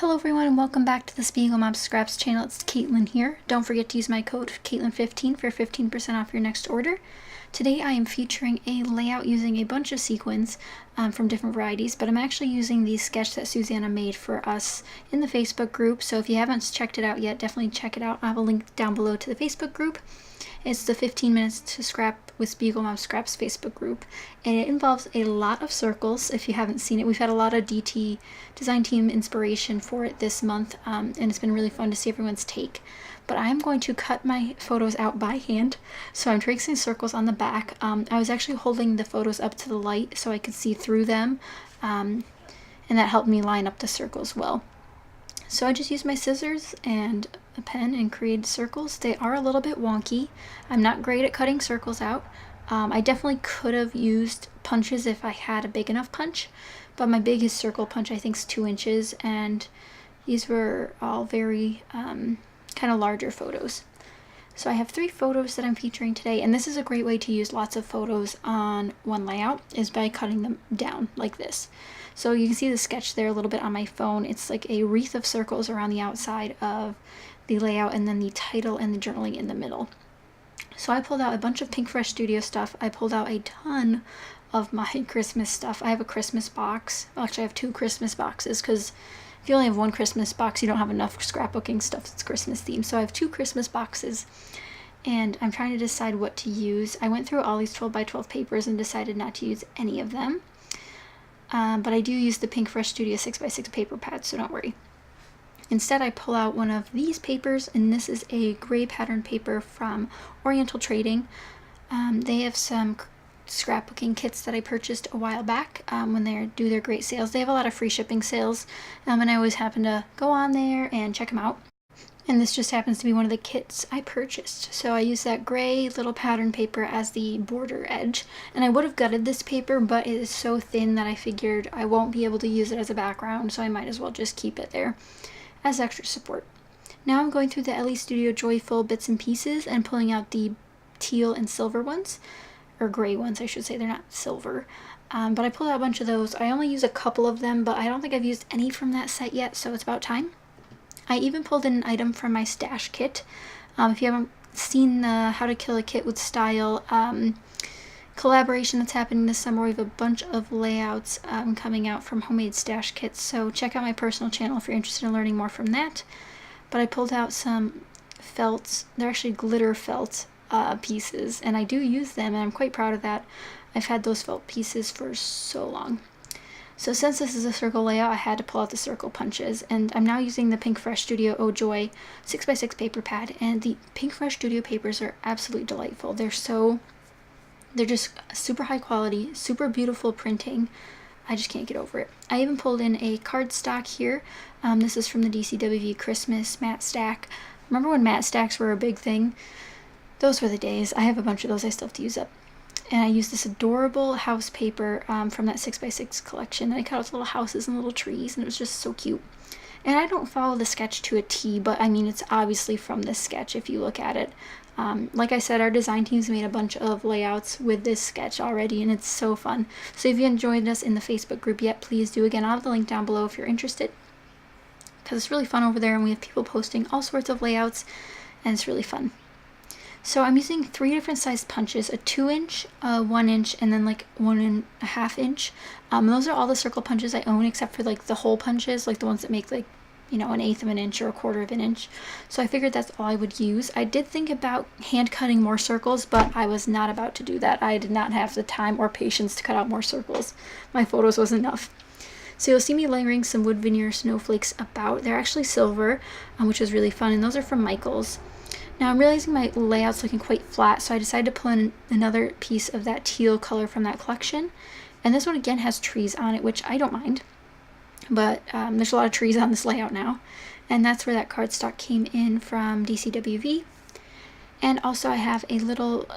Hello everyone and welcome back to the Spiegel Mom Scraps channel. It's Caitlin here. Don't forget to use my code Caitlin15 for 15% off your next order. Today I am featuring a layout using a bunch of sequins from different varieties, but I'm actually using the sketch that Susanna made for us in the Facebook group. So if you haven't checked it out yet, definitely check it out. I'll have a link down below to the Facebook group. It's the 15 Minutes to Scrap with Spiegel Mom Scraps Facebook group, and it involves a lot of circles. If you haven't seen it, we've had a lot of DT design team inspiration for it this month, and it's been really fun to see everyone's take. But I'm going to cut my photos out by hand, so I'm tracing circles on the back. I was actually holding the photos up to the light so I could see through them, and that helped me line up the circles well. So I just used my scissors and a pen and created circles. They are a little bit wonky. I'm not great at cutting circles out. I definitely could have used punches if I had a big enough punch, but my biggest circle punch I think is 2 inches, and these were all very kind of larger photos. So I have 3 photos that I'm featuring today, and this is a great way to use lots of photos on one layout, is by cutting them down like this. So you can see the sketch there a little bit on my phone. It's like a wreath of circles around the outside of the layout, and then the title and the journaling in the middle. So I pulled out a bunch of Pink Fresh Studio stuff. I pulled out a ton of my Christmas stuff. I have a Christmas box. Well, actually I have 2 Christmas boxes, because if you only have 1 Christmas box, you don't have enough scrapbooking stuff that's Christmas themed. So I have 2 Christmas boxes, and I'm trying to decide what to use. I went through all these 12 by 12 papers and decided not to use any of them. But I do use the Pink Fresh Studio 6x6 paper pad, so don't worry. Instead, I pull out one of these papers, and this is a gray pattern paper from Oriental Trading. They have some scrapbooking kits that I purchased a while back when they do their great sales. They have a lot of free shipping sales, and I always happen to go on there and check them out. And this just happens to be one of the kits I purchased. So I used that gray little pattern paper as the border edge. And I would have gutted this paper, but it is so thin that I figured I won't be able to use it as a background, so I might as well just keep it there as extra support. Now I'm going through the LE Studio Joyful bits and pieces and pulling out the teal and silver ones, or gray ones I should say, they're not silver. But I pulled out a bunch of those. I only use a couple of them, but I don't think I've used any from that set yet, so it's about time. I even pulled in an item from my stash kit. If you haven't seen the How to Kill a Kit with Style collaboration that's happening this summer, we have a bunch of layouts coming out from homemade stash kits, so check out my personal channel if you're interested in learning more from that. But I pulled out some felts. They're actually glitter felt pieces, and I do use them, and I'm quite proud of that. I've had those felt pieces for so long. So since this is a circle layout, I had to pull out the circle punches, and I'm now using the Pink Fresh Studio Oh Joy 6x6 paper pad, and the Pink Fresh Studio papers are absolutely delightful. They're just super high quality, super beautiful printing. I just can't get over it. I even pulled in a cardstock here. This is from the DCWV Christmas matte stack. Remember when matte stacks were a big thing? Those were the days. I have a bunch of those I still have to use up. And I used this adorable house paper from that 6x6 collection. And I cut out little houses and little trees, and it was just so cute. And I don't follow the sketch to a T, but I mean, it's obviously from this sketch if you look at it. Like I said, our design team's made a bunch of layouts with this sketch already, and it's so fun. So if you enjoyed us in the Facebook group yet, please do. Again, I'll have the link down below if you're interested, because it's really fun over there, and we have people posting all sorts of layouts, and it's really fun. So I'm using 3 different sized punches, a 2-inch, a 1-inch, and then like 1.5 inch. Those are all the circle punches I own, except for like the hole punches, like the ones that make like, you know, 1/8 of an inch or 1/4 of an inch. So I figured that's all I would use. I did think about hand cutting more circles, but I was not about to do that. I did not have the time or patience to cut out more circles. My photos was enough. So you'll see me layering some wood veneer snowflakes about. They're actually silver, which is really fun, and those are from Michaels. Now I'm realizing my layout's looking quite flat, so I decided to pull in another piece of that teal color from that collection. And this one again has trees on it, which I don't mind. But there's a lot of trees on this layout now. And that's where that cardstock came in from DCWV. And also I have a little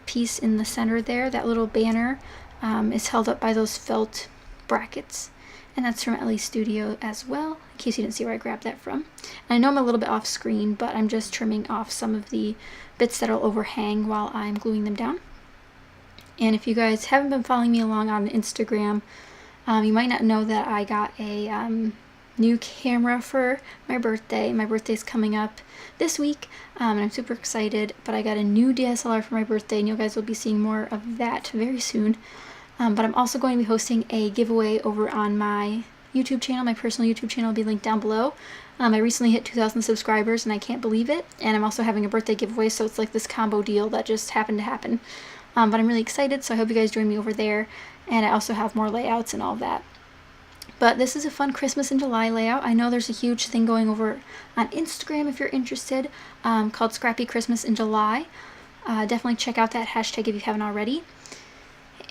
piece in the center there. That little banner is held up by those felt brackets. And that's from LE Studio as well, in case you didn't see where I grabbed that from. And I know I'm a little bit off screen, but I'm just trimming off some of the bits that'll overhang while I'm gluing them down. And if you guys haven't been following me along on Instagram, you might not know that I got a new camera for my birthday. My birthday's coming up this week, and I'm super excited, but I got a new DSLR for my birthday, and you guys will be seeing more of that very soon. But I'm also going to be hosting a giveaway over on my YouTube channel. My personal YouTube channel will be linked down below. I recently hit 2,000 subscribers and I can't believe it, and I'm also having a birthday giveaway, so it's like this combo deal that just happened to happen. But I'm really excited, so I hope you guys join me over there, and I also have more layouts and all of that. But this is a fun Christmas in July layout. I know there's a huge thing going over on Instagram if you're interested, called Scrappy Christmas in July. Definitely check out that hashtag if you haven't already.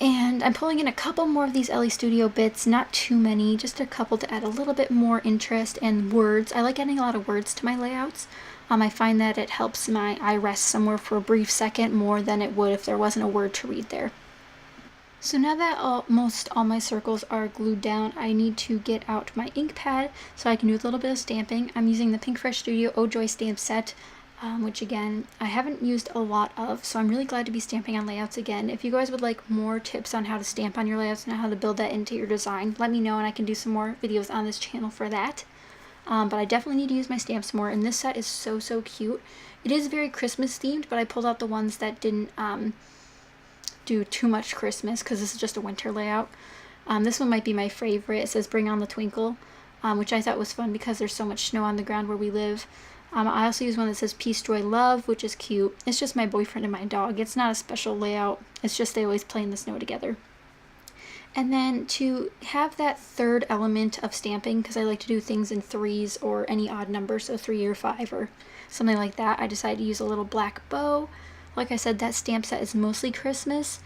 And I'm pulling in a couple more of these LE Studio bits, not too many, just a couple to add a little bit more interest and words. I like adding a lot of words to my layouts. I find that it helps my eye rest somewhere for a brief second more than it would if there wasn't a word to read there. So now that almost all my circles are glued down, I need to get out my ink pad so I can do a little bit of stamping. I'm using the Pink Fresh Studio Oh Joy stamp set, which again, I haven't used a lot of, so I'm really glad to be stamping on layouts again. If you guys would like more tips on how to stamp on your layouts and how to build that into your design, let me know and I can do some more videos on this channel for that. But I definitely need to use my stamps more, and this set is so cute. It is very Christmas themed, but I pulled out the ones that didn't do too much Christmas because this is just a winter layout. This one might be my favorite. It says Bring on the Twinkle, which I thought was fun because there's so much snow on the ground where we live. I also use one that says Peace, Joy, Love, which is cute. It's just my boyfriend and my dog. It's not a special layout. It's just they always play in the snow together. And then to have that third element of stamping, because I like to do things in threes or any odd number, so 3 or 5 or something like that, I decided to use a little black bow. Like I said, that stamp set is mostly Christmas.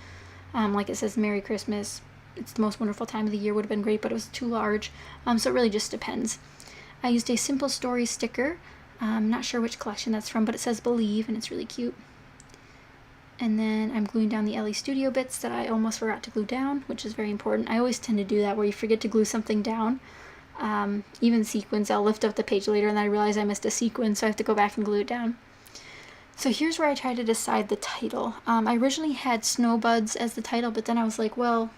Like it says Merry Christmas. It's the most wonderful time of the year. Would have been great, but it was too large. So it really just depends. I used a Simple Story sticker. I'm not sure which collection that's from, but it says Believe, and it's really cute. And then I'm gluing down the LE Studio bits that I almost forgot to glue down, which is very important. I always tend to do that, where you forget to glue something down. Even sequins, I'll lift up the page later and then I realize I missed a sequin, so I have to go back and glue it down. So here's where I try to decide the title. I originally had Snowbuds as the title, but then I was like, well,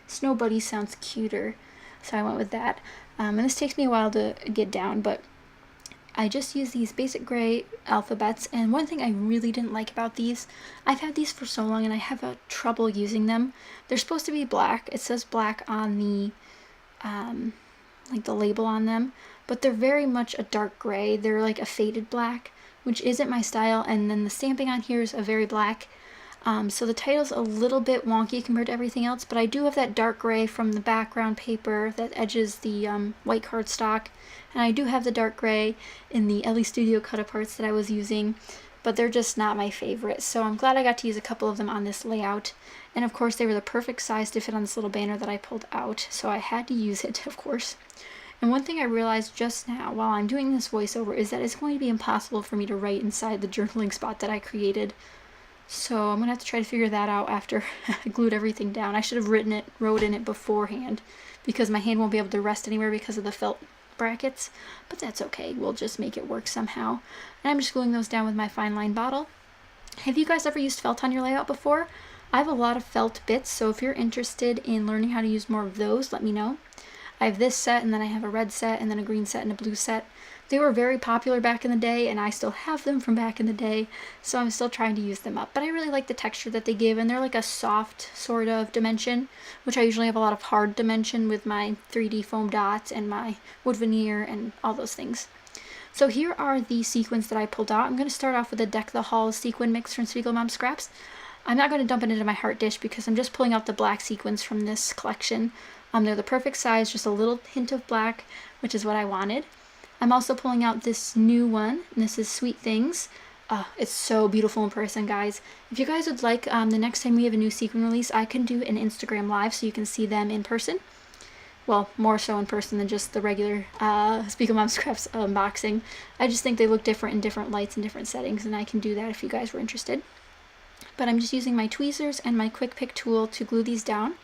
Snow Buddy sounds cuter, so I went with that. And this takes me a while to get down, but I just use these basic gray alphabets, and one thing I really didn't like about these, I've had these for so long and I have trouble using them. They're supposed to be black. It says black on the like the label on them, but they're very much a dark gray. They're like a faded black, which isn't my style, and then the stamping on here is a very black. So the title's a little bit wonky compared to everything else, but I do have that dark gray from the background paper that edges the white cardstock, and I do have the dark gray in the LE Studio cut-aparts that I was using, but they're just not my favorite. So I'm glad I got to use a couple of them on this layout, and of course they were the perfect size to fit on this little banner that I pulled out, so I had to use it, of course. And one thing I realized just now while I'm doing this voiceover is that it's going to be impossible for me to write inside the journaling spot that I created. So I'm going to have to try to figure that out after I glued everything down. I should have wrote in it beforehand, because my hand won't be able to rest anywhere because of the felt brackets, but that's okay. We'll just make it work somehow. And I'm just gluing those down with my fine line bottle. Have you guys ever used felt on your layout before? I have a lot of felt bits, so if you're interested in learning how to use more of those, let me know. I have this set, and then I have a red set, and then a green set, and a blue set. They were very popular back in the day, and I still have them from back in the day, so I'm still trying to use them up. But I really like the texture that they give, and they're like a soft sort of dimension, which I usually have a lot of hard dimension with my 3D foam dots and my wood veneer and all those things. So here are the sequins that I pulled out. I'm going to start off with a Deck the Halls sequin mix from Spiegel Mom Scraps. I'm not going to dump it into my heart dish because I'm just pulling out the black sequins from this collection. They're the perfect size, just a little hint of black, which is what I wanted. I'm also pulling out this new one, and this is Sweet Things. It's so beautiful in person, guys. If you guys would like, the next time we have a new sequin release, I can do an Instagram live so you can see them in person. Well, more so in person than just the regular Spiegel Mom Scraps unboxing. I just think they look different in different lights and different settings, and I can do that if you guys were interested. But I'm just using my tweezers and my quick pick tool to glue these down.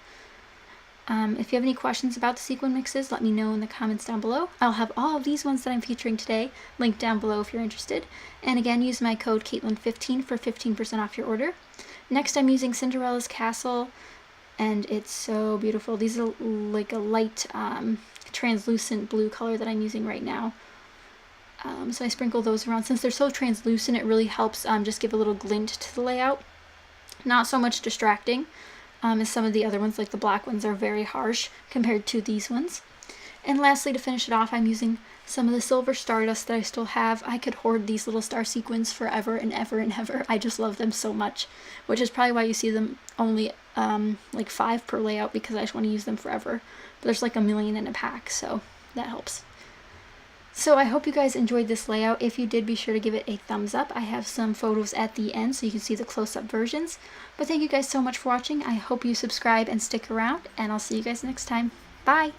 If you have any questions about the sequin mixes, let me know in the comments down below. I'll have all of these ones that I'm featuring today linked down below if you're interested. And again, use my code Caitlin15 for 15% off your order. Next, I'm using Cinderella's Castle and it's so beautiful. These are like a light translucent blue color that I'm using right now. So I sprinkle those around. Since they're so translucent, it really helps just give a little glint to the layout. Not so much distracting as some of the other ones, like the black ones are very harsh compared to these ones. And lastly, to finish it off, I'm using some of the silver stardust that I still have. I could hoard these little star sequins forever and ever and ever. I just love them so much, which is probably why you see them only like 5 per layout, because I just want to use them forever. But there's like 1 million in a pack, so that helps. So I hope you guys enjoyed this layout. If you did, be sure to give it a thumbs up. I have some photos at the end so you can see the close-up versions. But thank you guys so much for watching. I hope you subscribe and stick around, and I'll see you guys next time. Bye!